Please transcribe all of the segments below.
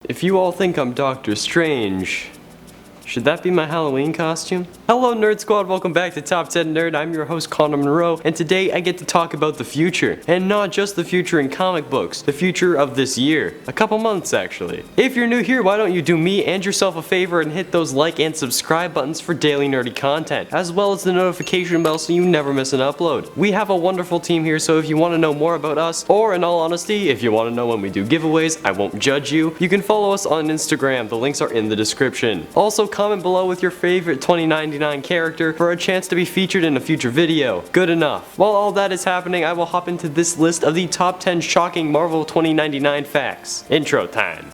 If you all think I'm Doctor Strange, should that be my Halloween costume? Hello Nerd Squad, welcome back to Top 10 Nerd. I'm your host Connor Monroe, and today I get to talk about the future. And not just the future in comic books, the future of this year. A couple months actually. If you're new here, why don't you do me and yourself a favor and hit those like and subscribe buttons for daily nerdy content, as well as the notification bell so you never miss an upload. We have a wonderful team here, so if you want to know more about us, or in all honesty, if you want to know when we do giveaways, I won't judge you. You can follow us on Instagram, the links are in the description. Also, comment below with your favorite 2099 character for a chance to be featured in a future video. Good enough. While all that is happening, I will hop into this list of the top 10 shocking Marvel 2099 facts. Intro time.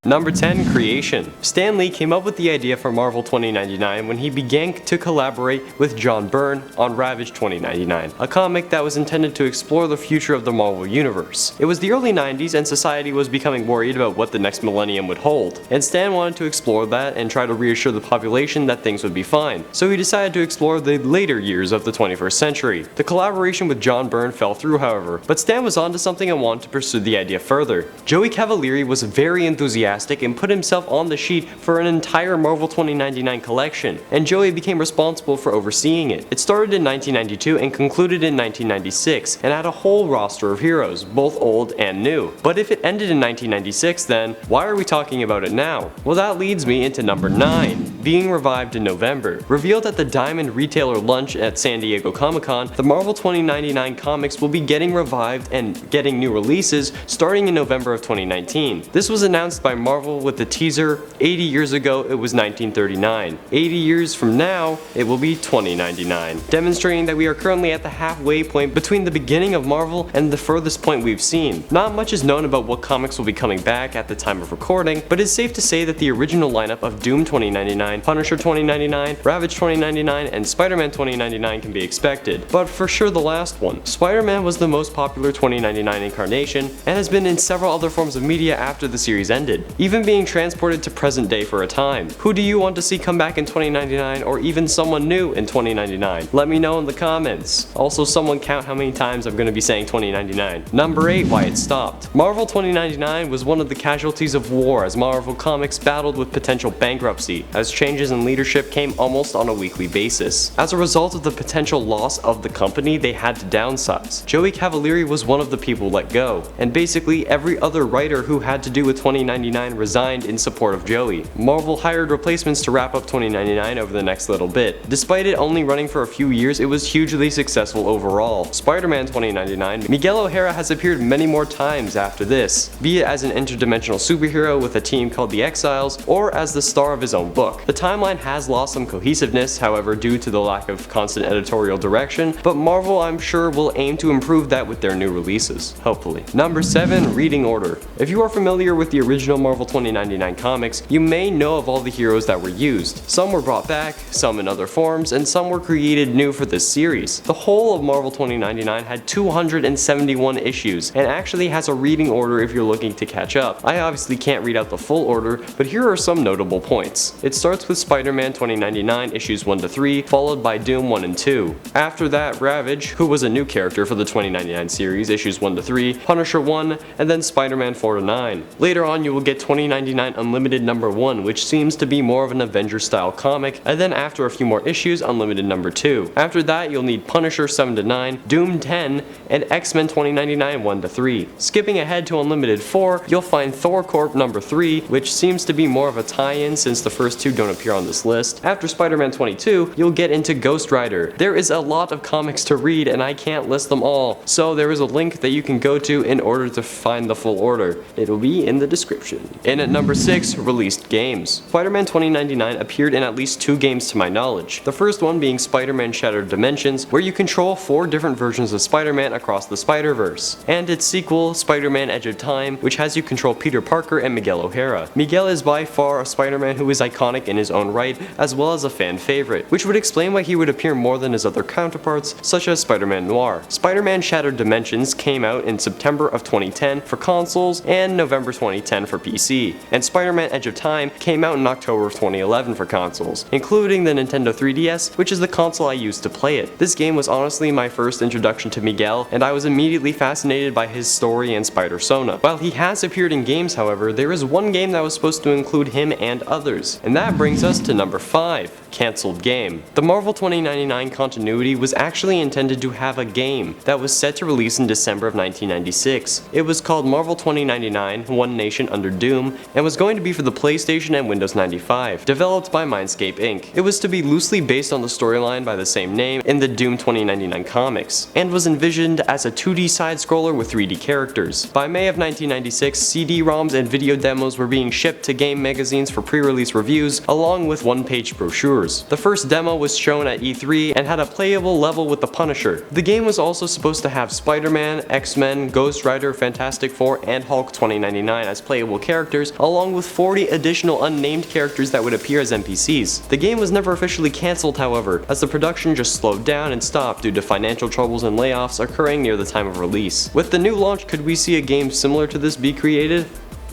Number 10. Creation. Stan Lee came up with the idea for Marvel 2099 when he began to collaborate with John Byrne on Ravage 2099, a comic that was intended to explore the future of the Marvel Universe. It was the early 90s and society was becoming worried about what the next millennium would hold, and Stan wanted to explore that and try to reassure the population that things would be fine, so he decided to explore the later years of the 21st century. The collaboration with John Byrne fell through, however, but Stan was onto something and wanted to pursue the idea further. Joey Cavalieri was very enthusiastic and put himself on the sheet for an entire Marvel 2099 collection, and Joey became responsible for overseeing it. It started in 1992 and concluded in 1996, and had a whole roster of heroes, both old and new. But if it ended in 1996, then why are we talking about it now? Well, that leads me into number 9, being revived in November. Revealed at the Diamond Retailer Lunch at San Diego Comic-Con, the Marvel 2099 comics will be getting revived and getting new releases starting in November of 2019. This was announced by Marvel with the teaser, 80 years ago it was 1939. 80 years from now, it will be 2099. Demonstrating that we are currently at the halfway point between the beginning of Marvel and the furthest point we've seen. Not much is known about what comics will be coming back at the time of recording, but it's safe to say that the original lineup of Doom 2099, Punisher 2099, Ravage 2099, and Spider-Man 2099 can be expected. But for sure the last one. Spider-Man was the most popular 2099 incarnation, and has been in several other forms of media after the series ended, even being transported to present day for a time. Who do you want to see come back in 2099, or even someone new in 2099? Let me know in the comments. Also, someone count how many times I'm going to be saying 2099. Number 8. Why it stopped. Marvel 2099 was one of the casualties of war as Marvel Comics battled with potential bankruptcy, as changes in leadership came almost on a weekly basis. As a result of the potential loss of the company, they had to downsize. Joey Cavalieri was one of the people let go, and basically every other writer who had to do with 2099 resigned in support of Joey. Marvel hired replacements to wrap up 2099 over the next little bit. Despite it only running for a few years, it was hugely successful overall. Spider-Man 2099, Miguel OHara has appeared many more times after this, be it as an interdimensional superhero with a team called the Exiles, or as the star of his own book. The timeline has lost some cohesiveness, however, due to the lack of constant editorial direction, but Marvel, I'm sure, will aim to improve that with their new releases, hopefully. Number 7. Reading order. If you are familiar with the original Marvel 2099 comics, you may know of all the heroes that were used. Some were brought back, some in other forms, and some were created new for this series. The whole of Marvel 2099 had 271 issues, and actually has a reading order if you're looking to catch up. I obviously can't read out the full order, but here are some notable points. It starts with Spider-Man 2099 issues 1 to 3, followed by Doom 1 and 2. After that, Ravage, who was a new character for the 2099 series, issues 1 to 3, Punisher 1, and then Spider-Man 4 to 9. Later on, you will get 2099 Unlimited number 1, which seems to be more of an Avengers style comic, and then after a few more issues, Unlimited number 2. After that, you'll need Punisher 7 to 9, Doom 10, and X-Men 2099 1 to 3. Skipping ahead to Unlimited 4, you'll find Thor Corp number 3, which seems to be more of a tie-in since the first two don't appear on this list. After Spider-Man 22, you'll get into Ghost Rider. There is a lot of comics to read and I can't list them all, so there is a link that you can go to in order to find the full order. It'll be in the description. And at number 6, released games. Spider-Man 2099 appeared in at least 2 games to my knowledge. The first one being Spider-Man Shattered Dimensions, where you control 4 different versions of Spider-Man across the SpiderVerse, and its sequel, Spider-Man Edge of Time, which has you control Peter Parker and Miguel OHara. Miguel is by far a Spider-Man who is iconic in his own right, as well as a fan favorite, which would explain why he would appear more than his other counterparts, such as Spider-Man Noir. Spider-Man Shattered Dimensions came out in September of 2010 for consoles and November 2010 for PC, and Spider-Man Edge of Time came out in October of 2011 for consoles, including the Nintendo 3DS, which is the console I used to play it. This game was honestly my first introduction to Miguel, and I was immediately fascinated by his story and Spider-Sona. While he has appeared in games, however, there is one game that was supposed to include him and others, and that brings us to number 5. Cancelled game. The Marvel 2099 continuity was actually intended to have a game that was set to release in December of 1996. It was called Marvel 2099 One Nation Under Doom and was going to be for the PlayStation and Windows 95, developed by Mindscape Inc. It was to be loosely based on the storyline by the same name in the Doom 2099 comics, and was envisioned as a 2D side-scroller with 3D characters. By May of 1996, CD-ROMs and video demos were being shipped to game magazines for pre-release reviews, along with one-page brochures. The first demo was shown at E3 and had a playable level with the Punisher. The game was also supposed to have Spider-Man, X-Men, Ghost Rider, Fantastic Four, and Hulk 2099 as playable characters, along with 40 additional unnamed characters that would appear as NPCs. The game was never officially cancelled, however, as the production just slowed down and stopped due to financial troubles and layoffs occurring near the time of release. With the new launch, could we see a game similar to this be created?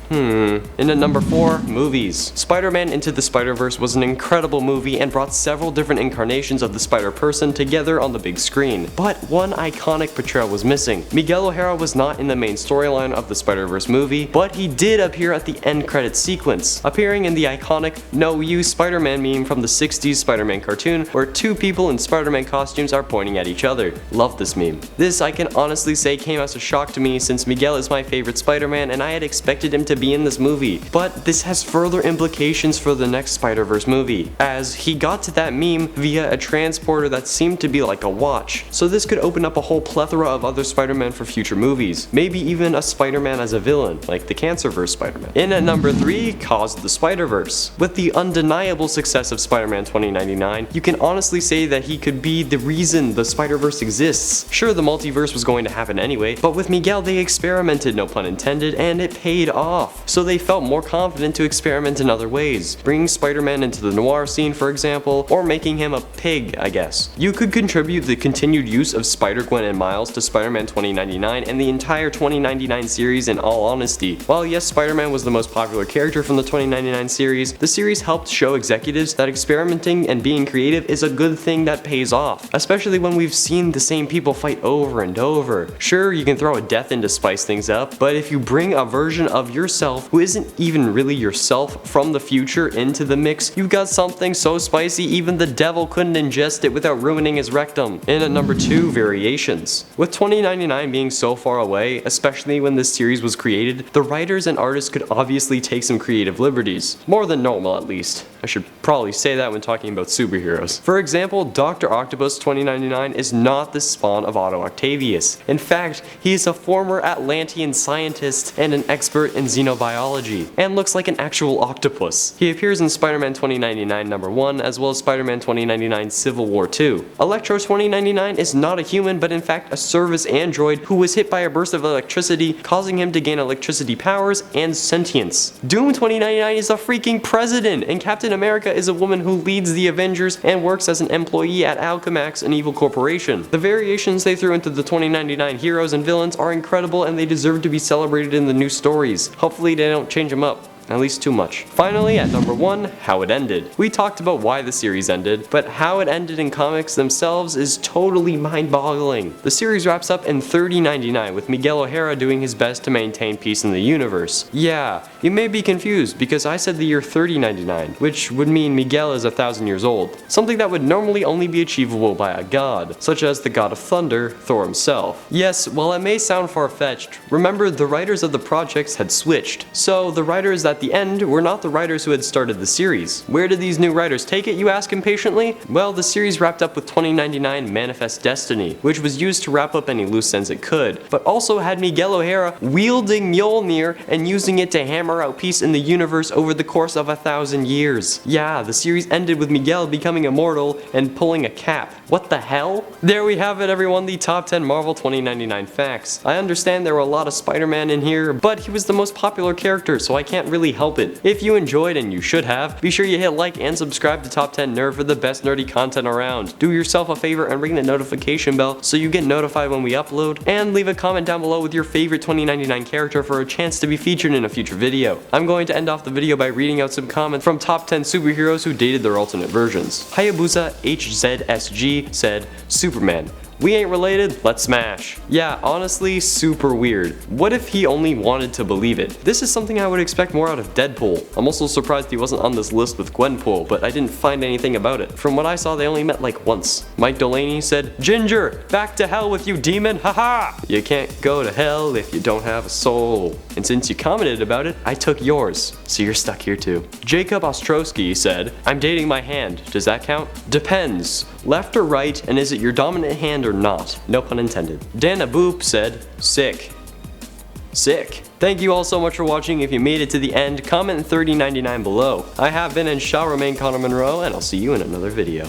In at number 4, movies. Spider-Man Into the Spider-Verse was an incredible movie and brought several different incarnations of the Spider-Person together on the big screen. But one iconic portrayal was missing. Miguel OHara was not in the main storyline of the Spider-Verse movie, but he did appear at the end credits sequence, appearing in the iconic "No You Spider-Man" meme from the 60s Spider-Man cartoon, where two people in Spider-Man costumes are pointing at each other. Love this meme. This, I can honestly say, came as a shock to me since Miguel is my favorite Spider-Man and I had expected him to be in this movie. But this has further implications for the next Spider-Verse movie, as he got to that meme via a transporter that seemed to be like a watch. So this could open up a whole plethora of other Spider-Man for future movies, maybe even a Spider-Man as a villain, like the Cancerverse Spider-Man. In at number 3, caused the Spider-Verse. With the undeniable success of Spider-Man 2099, you can honestly say that he could be the reason the Spider-Verse exists. Sure, the multiverse was going to happen anyway, but with Miguel they experimented, no pun intended, and it paid off. So they felt more confident to experiment in other ways, bringing Spider-Man into the noir scene for example, or making him a pig, I guess. You could contribute the continued use of Spider-Gwen and Miles to Spider-Man 2099 and the entire 2099 series in all honesty. While yes, Spider-Man was the most popular character from the 2099 series, the series helped show executives that experimenting and being creative is a good thing that pays off, especially when we've seen the same people fight over and over. Sure, you can throw a death in to spice things up, but if you bring a version of yourself who isn't even really yourself from the future into the mix, you've got something so spicy even the devil couldn't ingest it without ruining his rectum. In at number 2, variations. With 2099 being so far away, especially when this series was created, the writers and artists could obviously take some creative liberties. More than normal at least. I should probably say that when talking about superheroes. For example, Dr. Octopus 2099 is not the spawn of Otto Octavius. In fact, he is a former Atlantean scientist and an expert in xenobiology, and looks like an actual octopus. He appears in Spider-Man 2099 number 1, as well as Spider-Man 2099 Civil War 2. Electro 2099 is not a human, but in fact a service android who was hit by a burst of electricity, causing him to gain electricity powers and sentience. Doom 2099 is a freaking president, and Captain America is a woman who leads the Avengers and works as an employee at Alchemax, an evil corporation. The variations they threw into the 2099 heroes and villains are incredible and they deserve to be celebrated in the new stories. Hopefully they don't change them up. At least too much. Finally, at number 1, how it ended. We talked about why the series ended, but how it ended in comics themselves is totally mind-boggling. The series wraps up in 3099 with Miguel OHara doing his best to maintain peace in the universe. Yeah, you may be confused because I said the year 3099, which would mean Miguel is 1,000 years old, something that would normally only be achievable by a god, such as the god of thunder, Thor himself. Yes, while it may sound far-fetched, remember the writers of the projects had switched, so the writers that at the end were not the writers who had started the series. Where did these new writers take it, you ask impatiently? Well, the series wrapped up with 2099 Manifest Destiny, which was used to wrap up any loose ends it could, but also had Miguel OHara wielding Mjolnir and using it to hammer out peace in the universe over the course of 1,000 years. Yeah, the series ended with Miguel becoming immortal and pulling a cap. What the hell? There we have it everyone, the top 10 Marvel 2099 facts. I understand there were a lot of Spider-Man in here, but he was the most popular character, so I can't really really help it. If you enjoyed, and you should have, be sure you hit like and subscribe to Top 10 Nerd for the best nerdy content around. Do yourself a favor and ring the notification bell so you get notified when we upload, and leave a comment down below with your favorite 2099 character for a chance to be featured in a future video. I'm going to end off the video by reading out some comments from top 10 superheroes who dated their alternate versions. Hayabusa HZSG said, Superman. We ain't related, let's smash. Yeah, honestly, super weird. What if he only wanted to believe it? This is something I would expect more out of Deadpool. I'm also surprised he wasn't on this list with Gwenpool, but I didn't find anything about it. From what I saw, they only met like once. Mike Delaney said, Ginger, back to hell with you, demon, haha! You can't go to hell if you don't have a soul. And since you commented about it, I took yours, so you're stuck here too. Jacob Ostrowski said, I'm dating my hand, does that count? Depends. Left or right, and is it your dominant hand or not? No pun intended. Dana Boop said, sick. Sick. Thank you all so much for watching. If you made it to the end, comment 3099 below. I have been and shall remain Connor Monroe, and I'll see you in another video.